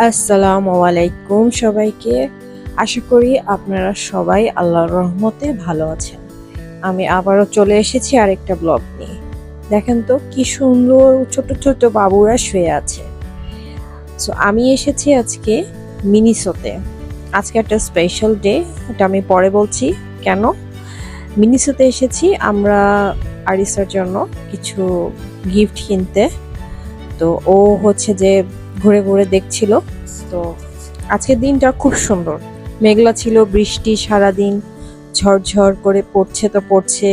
আসসালামু আলাইকুম সবাইকে। আশা করি আপনারা সবাই আল্লাহর রহমতে ভালো আছেন। আমি আবারও চলে এসেছি আরেকটা ব্লগ নিয়ে। দেখেন তো কি সুন্দর ছোট ছোট বাবুরা শুয়ে আছে। সো আমি এসেছি আজকে মিনিসোতে। আজকে একটা স্পেশাল ডে, এটা আমি পরে বলছি কেন। মিনিসোতে এসেছি আমরা আরিসার জন্য কিছু গিফট কিনতে। তো ও হচ্ছে যে ঘুরে ঘুরে দেখছিল। তো আজকের দিনটা খুব সুন্দর, মেঘলা ছিল, বৃষ্টি সারাদিন ঝড়ঝড় করে পড়ছে তো পড়ছে,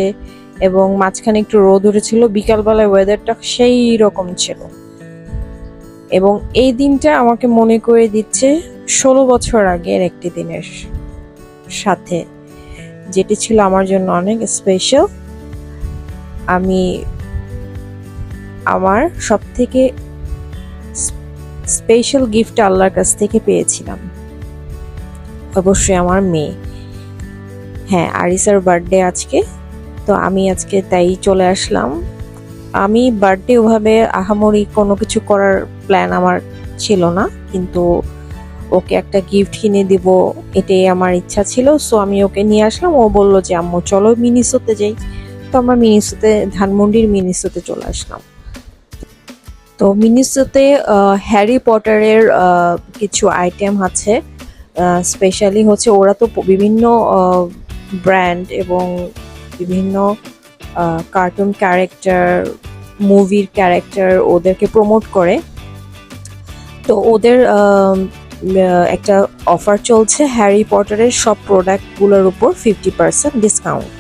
এবং মাঝখানে একটু রোদ উঠেছিল। বিকালবেলায় ওয়েদারটা সেই রকম ছিল, এবং এই দিনটা আমাকে মনে করে দিচ্ছে 16 বছর আগের একটি দিনের সাথে, যেটি ছিল আমার জন্য অনেক স্পেশাল। আমি আমার সব থেকে স্পেশাল গিফট আল্লাহর কাছ থেকে পেয়েছিলাম, অবশ্যই আমার মেয়ে। হ্যাঁ, আরিসার বার্থডে আজকে, তো আমি আজকে তাই চলে আসলাম। আমি বার্থডে ওভাবে আহামরি কোনো কিছু করার প্ল্যান আমার ছিল না, কিন্তু ওকে একটা গিফট কিনে দিব এটাই আমার ইচ্ছা ছিল। সো আমি ওকে নিয়ে আসলাম। ও বলল যে আম্মু চলো মিনিসোতে যাই। তো আমরা মিনিসোতে, ধানমন্ডির মিনিসোতে চলে আসলাম। তো মিনিসোতে হ্যারি পটারের কিছু আইটেম আছে। স্পেশালি হচ্ছে ওরা তো বিভিন্ন ব্র্যান্ড এবং বিভিন্ন কার্টুন ক্যারেক্টার, মুভির ক্যারেক্টার ওদেরকে প্রমোট করে। তো ওদের একটা অফার চলছে হ্যারি পটারের সব প্রোডাক্টগুলোর উপর 50% ডিসকাউন্ট।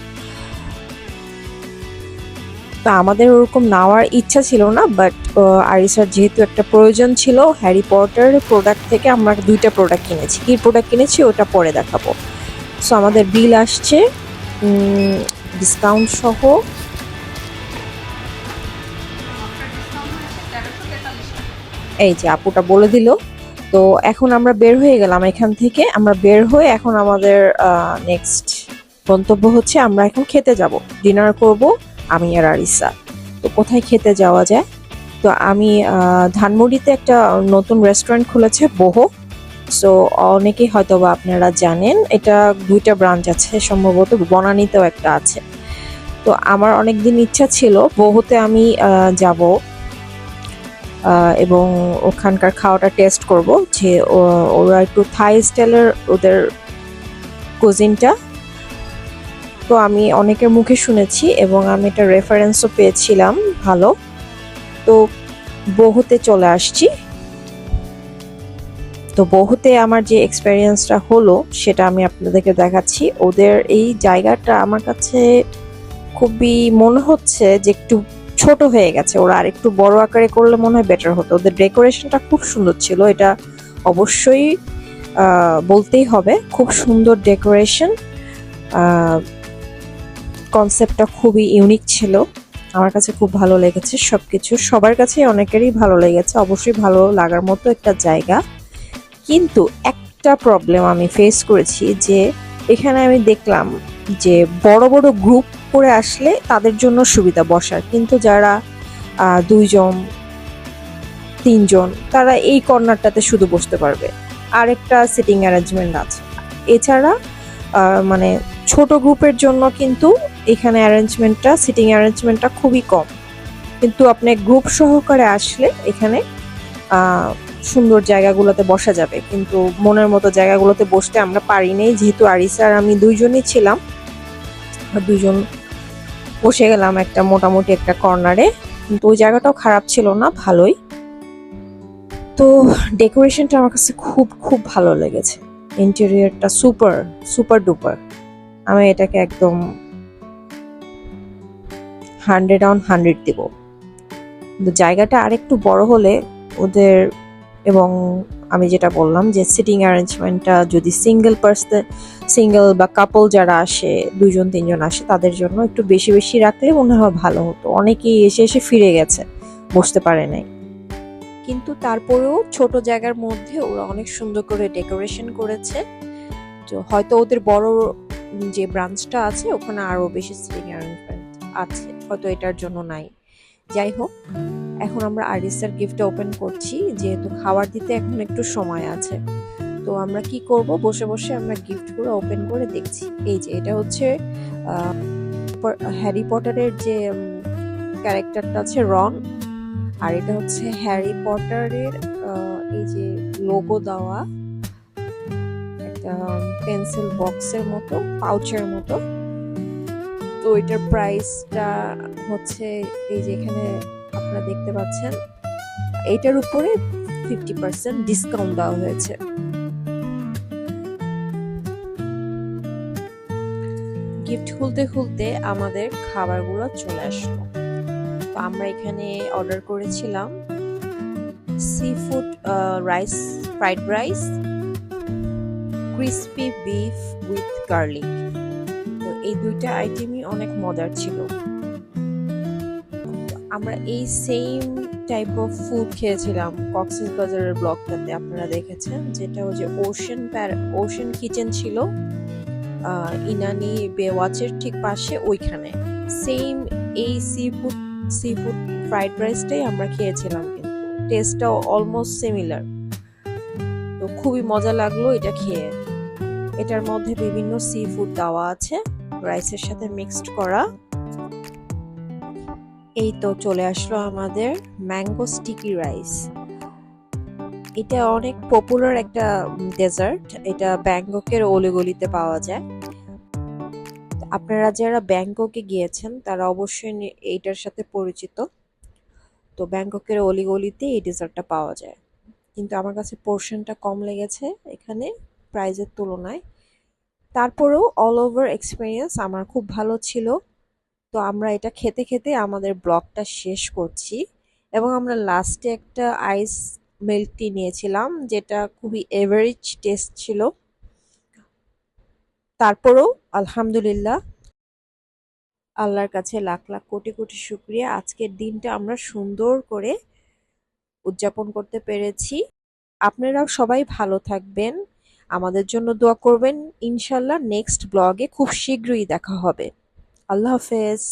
তো আমাদের ওরকম নেওয়ার ইচ্ছা ছিল না, বাট আরিসার যেহেতু একটা প্রয়োজন ছিল হ্যারি পটার প্রোডাক্ট থেকে, আমরা দুইটা প্রোডাক্ট কিনেছি। কি প্রোডাক্ট কিনেছি ওটা পরে দেখাবো। সো আমাদের বিল আসছে ডিসকাউন্ট সহ এই যে আপুটা বলে দিল। তো এখন আমরা বের হয়ে গেলাম এখান থেকে। আমরা বের হয়ে এখন আমাদের নেক্সট গন্তব্য হচ্ছে আমরা এখন খেতে যাব, ডিনার করব আমি আর আরিসা। তো কোথায় খেতে যাওয়া যায়? তো আমি ধানমন্ডিতে একটা নতুন রেস্টুরেন্ট খুলেছে বহু। সো অনেকেই হয়তো বা আপনারা জানেন, এটা দুইটা ব্রাঞ্চ আছে, সম্ভবত বনানীতেও একটা আছে। তো আমার অনেক দিন ইচ্ছা ছিল বহুতে আমি যাব এবং ওখানকার খাওয়াটা টেস্ট করব, যে ওরা একটু থাই স্টাইলের ওদের কুজিনটা। তো আমি অনেকের মুখে শুনেছি এবং আমি এটা রেফারেন্সও পেয়েছিলাম ভালো। তো বহুতে চলে আসছি। তো বহুতে আমার যে এক্সপেরিয়েন্সটা হলো সেটা আমি আপনাদেরকে দেখাচ্ছি। ওদের এই জায়গাটা আমার কাছে খুবই মনে হচ্ছে যে একটু ছোট হয়ে গেছে, ওরা আর একটু বড় আকারে করলে মনে হয় বেটার হতো। ওদের ডেকোরেশনটা খুব সুন্দর ছিল, এটা অবশ্যই বলতেই হবে। খুব সুন্দর ডেকোরেশন, কনসেপ্টটা খুবই ইউনিক ছিল। আমার কাছে খুব ভালো লেগেছে সবকিছু, সবার কাছে অনেকেরই ভালো লেগেছে, অবশ্যই ভালো লাগার মতো একটা জায়গা। কিন্তু একটা প্রবলেম আমি ফেস করেছি, যে এখানে আমি দেখলাম যে বড় বড় গ্রুপ করে আসলে তাদের জন্য সুবিধা বসার, কিন্তু যারা 2 জন 3 জন তারা এই কর্নারটাতে শুধু বসতে পারবে। আরেকটা সিটিং অ্যারেঞ্জমেন্ট আছে। এছাড়া মানে ছোট গ্রুপের জন্য কিন্তু এখানে সিটিং অ্যারেঞ্জমেন্টটা খুবই কম। কিন্তু আপনি গ্রুপ সহকারে আসলে এখানে সুন্দর জায়গাগুলোতে বসা যাবে, কিন্তু মনের মতো জায়গাগুলোতে বসতে আমরা পারিনি, যেহেতু আরিসা আর আমি 2 জনই ছিলাম। 2 জন বসে গেলাম একটা মোটামুটি একটা কর্নারে, কিন্তু ওই জায়গাটাও খারাপ ছিল না, ভালোই। তো ডেকোরেশনটা আমার কাছে খুব খুব ভালো লেগেছে, ইন্টেরিয়রটা সুপার সুপার ডুপার। আমি এটাকে একদম 100/100 দিব। কিন্তু জায়গাটা আরেকটু বড় হলে ওদের, এবং আমি যেটা বললাম যে সিটিং অ্যারেঞ্জমেন্টটা যদি সিঙ্গেল বা কাপল যারা আসে, 2 জন 3 জন আসে, তাদের জন্য একটু বেশি বেশি রাখলে মনে হয় ভালো হতো। অনেকেই এসে এসে ফিরে গেছে, বসতে পারে নাই। কিন্তু তারপরেও ছোট জায়গার মধ্যে ওরা অনেক সুন্দর করে ডেকোরেশন করেছে। তো হয়তো ওদের বড় যে ব্রাঞ্চটা আছে ওখানে আরো বেশি সিটিং অ্যারেঞ্জমেন্ট আছে, হয়তো এটার জন্য নাই। যাই হোক, এখন আমরা আরিসার গিফটটা ওপেন করছি, যেহেতু খাবার দিতে এখন একটু সময় আছে। তো আমরা কি করব, বসে বসে আমরা গিফটগুলো ওপেন করে দেখছি। এই যে এটা হচ্ছে হ্যারি পটারের যে ক্যারেক্টারটা আছে রন, আর এটা হচ্ছে হ্যারি পটারের এই যে লোগো দেওয়া একটা পেন্সিল বক্সের মতো, পাউচের মতো। তো এটার প্রাইসটা হচ্ছে এই যে এখানে আপনারা দেখতে পাচ্ছেন, এটার উপরে 50% ডিসকাউন্ট দেওয়া হয়েছে। গিফট খুলতে খুলতে আমাদের খাবারগুলো চলে আসলো। তো আমরা এখানে অর্ডার করেছিলাম sea food rice, fried rice, crispy beef with garlic. তো এই দুইটা আইটেমই অনেক মজার ছিল। আমরা এই সেম টাইপ অফ ফুড খেয়েছিলাম কক্সবাজারের ব্লগটাতে, আপনারা দেখেছেন, যেটা হচ্ছে ওশেন কিচেন ছিল ইনানি বেওয়াচের ঠিক পাশে, ওইখানে সেম এই সি ফুড ফ্রাইড রাইসটাই আমরা খেয়েছিলাম, কিন্তু টেস্টটাও অলমোস্ট সিমিলার। তো খুবই মজা লাগলো এটা খেয়ে। এটার মধ্যে বিভিন্ন সি ফুড দেওয়া আছে রাইসের সাথে মিক্সড করা। এই তো চলে আসলো আমাদের ম্যাঙ্গো স্টিকি রাইস। এটা অনেক পপুলার একটা ডেজার্ট, এটা ব্যাংককের অলিগলিতে পাওয়া যায়। আপনারা যারা ব্যাংককে গিয়েছেন তারা অবশ্যই এইটার সাথে পরিচিত। তো ব্যাংককের অলিগলিতে এই ডেজার্টটা পাওয়া যায়, কিন্তু আমার কাছে পোর্শনটা কম লেগেছে এখানে প্রাইজের তুলনায়। তারপরেও অল ওভার এক্সপিরিয়েন্স আমার খুব ভালো ছিল। তো আমরা এটা খেতে খেতে আমাদের ব্লগটা শেষ করছি, এবং আমরা লাস্টে একটা আইস মিল্ক টি নিয়েছিলাম, যেটা খুবই এভারেজ টেস্ট ছিল। তারপরেও আলহামদুলিল্লাহ, আল্লাহর কাছে লাখ লাখ কোটি কোটি শুকরিয়া, আজকের দিনটা আমরা সুন্দর করে উদযাপন করতে পেরেছি। আপনারাও সবাই ভালো থাকবেন, আমাদের জন্য দোয়া করবেন। ইনশাল্লাহ নেক্সট ব্লগে খুব শীঘ্রই দেখা হবে। আল্লাহ হাফেজ।